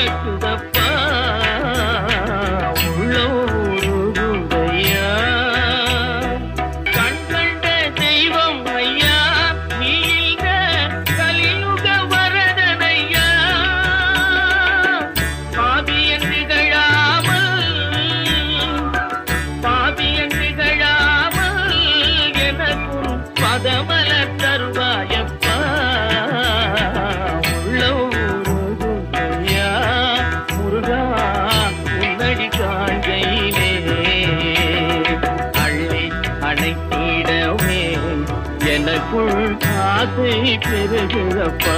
பிறக்குதப்பா உள்ளோருதையா கண் கண்ட தெய்வம் ஐயா நீங்க கலியுக வரதனையா பாவியன் நிகழாமல் எனக்கும் பதமலர் தருவாயப்பா உள்ளோருதையா முருகா உன்னடி காண்கையிலே அள்ளி அணைத்திடவே எனக்குள் ஆசை பெருகிறப்பா.